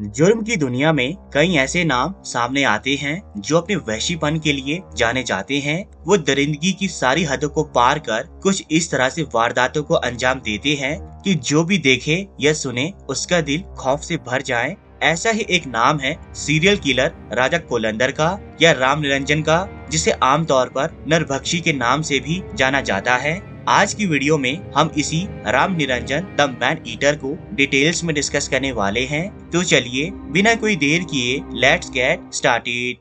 जुर्म की दुनिया में कई ऐसे नाम सामने आते हैं जो अपने वहशीपन के लिए जाने जाते हैं। वो दरिंदगी की सारी हदों को पार कर कुछ इस तरह से वारदातों को अंजाम देते हैं कि जो भी देखे या सुने उसका दिल खौफ से भर जाए। ऐसा ही एक नाम है सीरियल किलर राजा कोलंदर का या राम निरंजन का, जिसे आमतौर पर नरभक्षी के नाम से भी जाना जाता है। आज की वीडियो में हम इसी Ram Niranjan the man eater को डिटेल्स में डिस्कस करने वाले हैं। तो चलिए बिना कोई देर किए let's get started.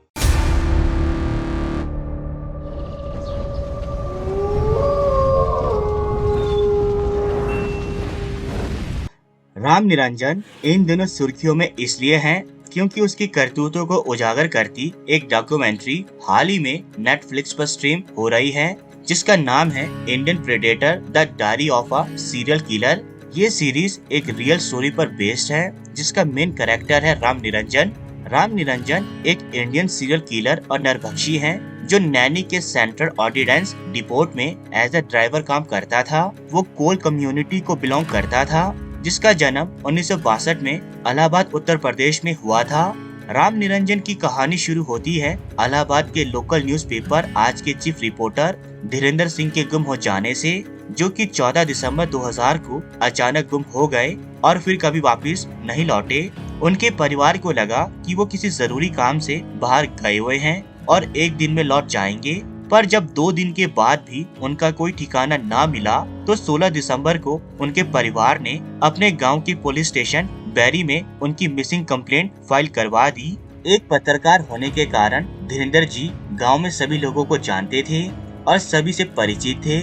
Ram Niranjan इन दिनों सुर्खियों में इसलिए हैं क्योंकि उसकी करतूतों को उजागर करती एक डॉक्यूमेंट्री हाल ही में नेटफ्लिक्स पर स्ट्रीम हो रही है, जिसका नाम है Indian predator the diary of a serial killer. ये सीरीज एक रियल स्टोरी पर बेस्ड है, जिसका मेन कैरेक्टर है राम निरंजन। राम निरंजन एक इंडियन सीरियल किलर और नरभक्षी हैं, जो नैनी के सेंट्रल ऑर्डिनेंस डिपोट में एज अ ड्राइवर काम करता था। वो कोल कम्युनिटी को बिलोंग करता था, जिसका जन्म 1962 में इलाहाबाद उत्तर प्रदेश में हुआ था। राम निरंजन की कहानी शुरू होती है इलाहाबाद के लोकल न्यूज़पेपर आज के चीफ रिपोर्टर धीरेन्द्र सिंह के गुम हो जाने से, जो कि 14 दिसंबर 2000 को अचानक गुम हो गए और फिर कभी वापस नहीं लौटे। उनके परिवार को लगा कि वो किसी जरूरी काम से बाहर गए हुए हैं और एक दिन में लौट जाएंगे, पर जब 2 दिन के बाद भी उनका कोई ठिकाना ना मिला तो 16 दिसंबर को उनके परिवार ने अपने गांव की पुलिस स्टेशन बैरी में उनकी मिसिंग कंप्लेंट फाइल करवा दी। एक पत्रकार होने के कारण धीरेन्द्र जी गांव में सभी लोगों को जानते थे और सभी से परिचित थे,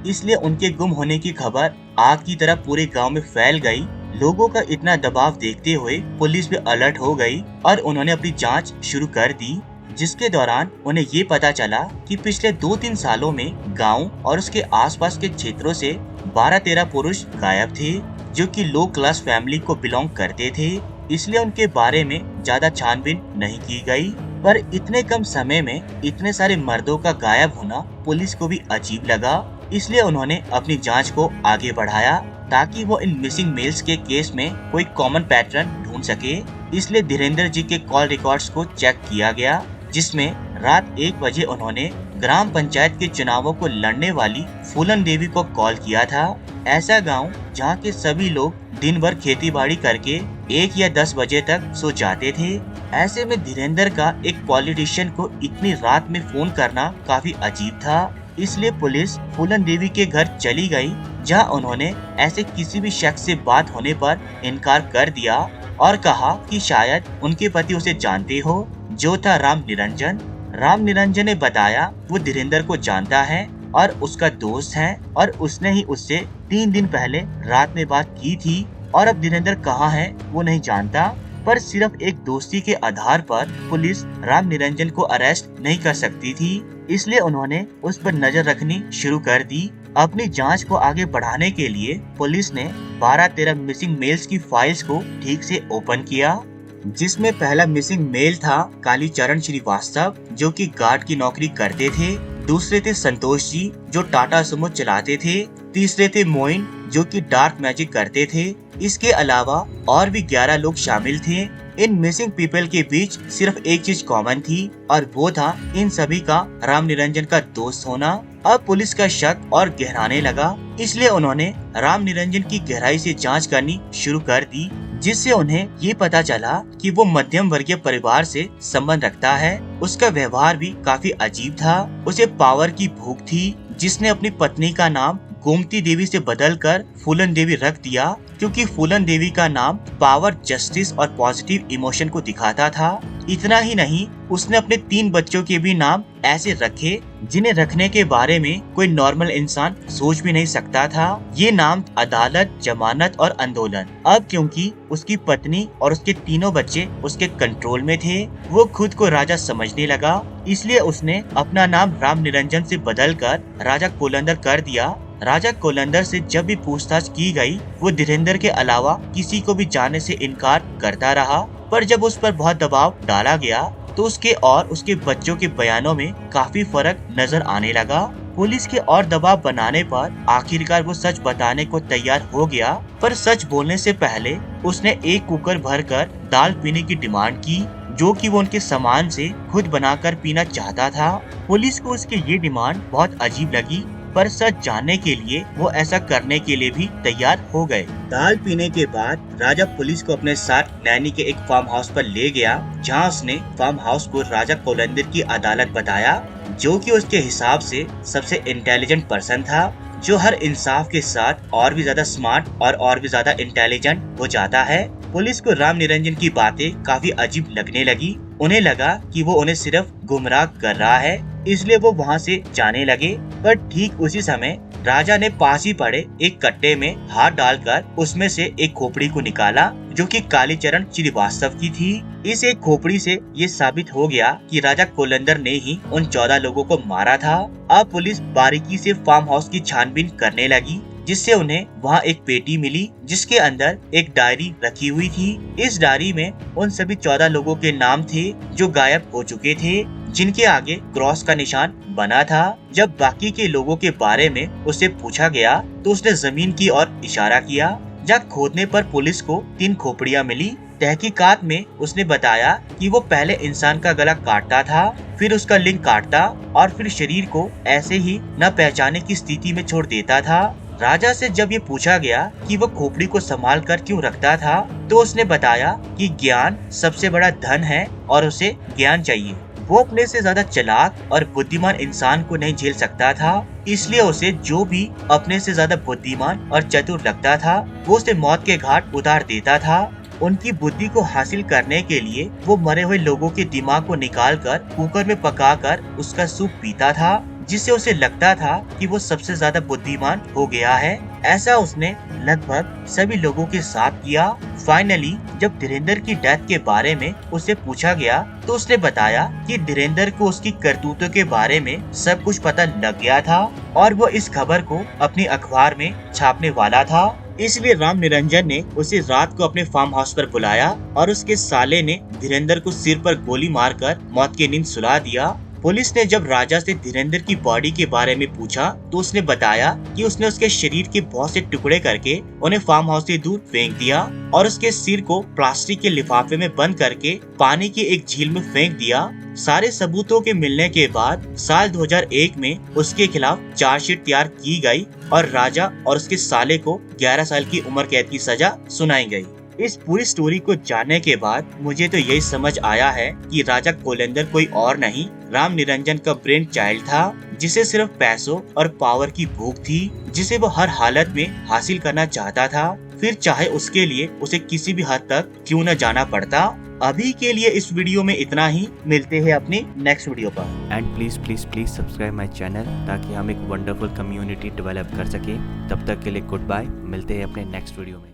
इसलिए उनके गुम होने की खबर आग की तरह पूरे गांव में फैल गई। लोगों का इतना दबाव देखते हुए पुलिस भी अलर्ट हो गई और उन्होंने अपनी जांच शुरू कर दी, जिसके दौरान उन्हें ये पता चला कि पिछले 2-3 सालों में गांव और उसके आसपास के क्षेत्रों से 12-13 पुरुष गायब थे, जो कि लो क्लास फैमिली को बिलोंग करते थे। इसलिए उनके बारे में ज्यादा छानबीन नहीं की गई, पर इतने कम समय में इतने सारे मर्दों का गायब होना पुलिस को भी अजीब लगा। इसलिए उन्होंने अपनी जांच को आगे बढ़ाया ताकि वो इन मिसिंग मेल्स के केस में कोई कॉमन पैटर्न ढूंढ सके। इसलिए धीरेन्द्र जी के कॉल रिकॉर्ड्स को चेक किया गया, जिसमें रात 1 बजे उन्होंने ग्राम पंचायत के चुनावों को लड़ने वाली फूलन देवी को कॉल किया था। ऐसा गांव जहां के सभी लोग दिन भर खेती बाड़ी करके 1 या 10 बजे तक सो जाते थे। ऐसे में धीरेन्द्र का एक पॉलिटिशियन को इतनी रात में फोन करना काफी अजीब था। इसलिए पुलिस फूलन देवी के घर चली गई, जहां उन्होंने ऐसे किसी भी शख्स से बात होने पर इनकार कर दिया और कहा कि शायद उनके पति उसे जानते हो, जो था राम निरंजन। राम निरंजन ने बताया वो धीरेन्द्र को जानता है और उसका दोस्त है और उसने ही उससे 3 दिन पहले रात में बात की थी, और अब धीरेन्द्र कहाँ है वो नहीं जानता। पर सिर्फ एक दोस्ती के आधार पर पुलिस राम निरंजन को अरेस्ट नहीं कर सकती थी, इसलिए उन्होंने उस पर नजर रखनी शुरू कर दी। अपनी जांच को आगे बढ़ाने के लिए पुलिस ने 12-13 मिसिंग मेल्स की फाइल्स को ठीक से ओपन किया, जिसमें पहला मिसिंग मेल था कालीचरण श्रीवास्तव, जो कि गार्ड की नौकरी करते थे। दूसरे थे संतोष जी, जो टाटा सुमो चलाते थे। तीसरे थे मोइन, जो कि डार्क मैजिक करते थे। इसके अलावा और भी 11 लोग शामिल थे। इन मिसिंग पीपल के बीच सिर्फ एक चीज कॉमन थी, और वो था इन सभी का राम निरंजन का दोस्त होना। अब पुलिस का शक और गहराने लगा, इसलिए उन्होंने राम निरंजन की गहराई से जांच करनी शुरू कर दी, जिससे उन्हें ये पता चला कि वो मध्यम वर्गीय परिवार से संबंध रखता है। उसका व्यवहार भी काफी अजीब था। उसे पावर की भूख थी, जिसने अपनी पत्नी का नाम गोमती देवी से बदलकर फूलन देवी रख दिया, क्योंकि फूलन देवी का नाम पावर, जस्टिस और पॉजिटिव इमोशन को दिखाता था। इतना ही नहीं, उसने अपने 3 बच्चों के भी नाम ऐसे रखे जिन्हें रखने के बारे में कोई नॉर्मल इंसान सोच भी नहीं सकता था। ये नाम अदालत, जमानत और आंदोलन। अब क्योंकि उसकी पत्नी और उसके 3 बच्चे उसके कंट्रोल में थे, वो खुद को राजा समझने लगा, इसलिए उसने अपना नाम राम निरंजन से बदलकर राजा कोलंदर कर दिया। राजा कोलंदर से जब भी पूछताछ की गई, वो धीरेन्द्र के अलावा किसी को भी जानने से इनकार करता रहा, पर जब उस पर बहुत दबाव डाला गया तो उसके और उसके बच्चों के बयानों में काफी फर्क नजर आने लगा। पुलिस के और दबाव बनाने पर आखिरकार वो सच बताने को तैयार हो गया, पर सच बोलने से पहले उसने एक कुकर भरकर दाल पीने की डिमांड की, जो कि वो उनके सामान से खुद बनाकर पीना चाहता था। पुलिस को उसकी ये डिमांड बहुत अजीब लगी, पर सच जानने के लिए वो ऐसा करने के लिए भी तैयार हो गए। दाल पीने के बाद राजा पुलिस को अपने साथ नैनी के एक फार्म हाउस पर ले गया, जहां उसने फार्म हाउस को राजा कोलंदर की अदालत बताया, जो कि उसके हिसाब से सबसे इंटेलिजेंट पर्सन था, जो हर इंसाफ के साथ और भी ज्यादा स्मार्ट और भी ज्यादा इंटेलिजेंट हो जाता है। पुलिस को राम निरंजन की बातें काफी अजीब लगने लगी। उन्हें लगा कि वो उन्हें सिर्फ गुमराह कर रहा है, इसलिए वो वहाँ से जाने लगे। पर ठीक उसी समय राजा ने पास ही पड़े एक कट्टे में हाथ डालकर उसमें से एक खोपड़ी को निकाला, जो कि कालीचरण श्रीवास्तव की थी। इस एक खोपड़ी से ये साबित हो गया कि राजा कोलंदर ने ही उन 14 लोगों को मारा था। अब पुलिस बारीकी से फार्म हाउस की छानबीन करने लगी, जिससे उन्हें वहाँ एक पेटी मिली, जिसके अंदर एक डायरी रखी हुई थी। इस डायरी में उन सभी 14 लोगों के नाम थे जो गायब हो चुके थे, जिनके आगे क्रॉस का निशान बना था। जब बाकी के लोगों के बारे में उससे पूछा गया तो उसने जमीन की ओर इशारा किया, जहाँ खोदने पर पुलिस को 3 खोपड़ियाँ मिली। तहकीकात में उसने बताया कि वो पहले इंसान का गला काटता था, फिर उसका लिंग काटता और फिर शरीर को ऐसे ही न पहचाने की स्थिति में छोड़ देता था। राजा से जब ये पूछा गया कि वो खोपड़ी को संभाल कर क्यों रखता था, तो उसने बताया कि ज्ञान सबसे बड़ा धन है और उसे ज्ञान चाहिए। वो अपने से ज्यादा चालाक और बुद्धिमान इंसान को नहीं झेल सकता था, इसलिए उसे जो भी अपने से ज्यादा बुद्धिमान और चतुर लगता था वो उसे मौत के घाट उतार देता था। उनकी बुद्धि को हासिल करने के लिए वो मरे हुए लोगों के दिमाग को निकालकर कुकर में पकाकर उसका सूप पीता था, जिससे उसे लगता था कि वो सबसे ज्यादा बुद्धिमान हो गया है। ऐसा उसने लगभग सभी लोगों के साथ किया। फाइनली जब धीरेंद्र की डेथ के बारे में उसे पूछा गया तो उसने बताया कि धीरेंद्र को उसकी करतूतों के बारे में सब कुछ पता लग गया था और वो इस खबर को अपनी अखबार में छापने वाला था। इसलिए राम निरंजन ने उसे रात को अपने फार्म हाउस पर बुलाया और उसके साले ने धीरेंद्र को सिर पर गोली मारकर मौत की नींद सुला दिया। पुलिस ने जब राजा से धीरेंद्र की बॉडी के बारे में पूछा तो उसने बताया कि उसने उसके शरीर के बहुत से टुकड़े करके उन्हें फार्म हाउस से दूर फेंक दिया और उसके सिर को प्लास्टिक के लिफाफे में बंद करके पानी की एक झील में फेंक दिया। सारे सबूतों के मिलने के बाद साल 2001 में उसके खिलाफ चार्जशीट तैयार की गई और राजा और उसके साले को 11 साल की उम्र कैद की सजा सुनाई गई। इस पूरी स्टोरी को जानने के बाद मुझे तो यही समझ आया है कि राजा कोलंदर कोई और नहीं, राम निरंजन का ब्रेन चाइल्ड था, जिसे सिर्फ पैसों और पावर की भूख थी, जिसे वो हर हालत में हासिल करना चाहता था, फिर चाहे उसके लिए उसे किसी भी हद तक क्यों न जाना पड़ता। अभी के लिए इस वीडियो में इतना ही, मिलते हैं अपनी नेक्स्ट वीडियो पर। And please please please subscribe my channel ताकि हम एक वंडरफुल कम्युनिटी डेवलप कर सके। तब तक के लिए गुड बाय, मिलते हैं अपने नेक्स्ट वीडियो में।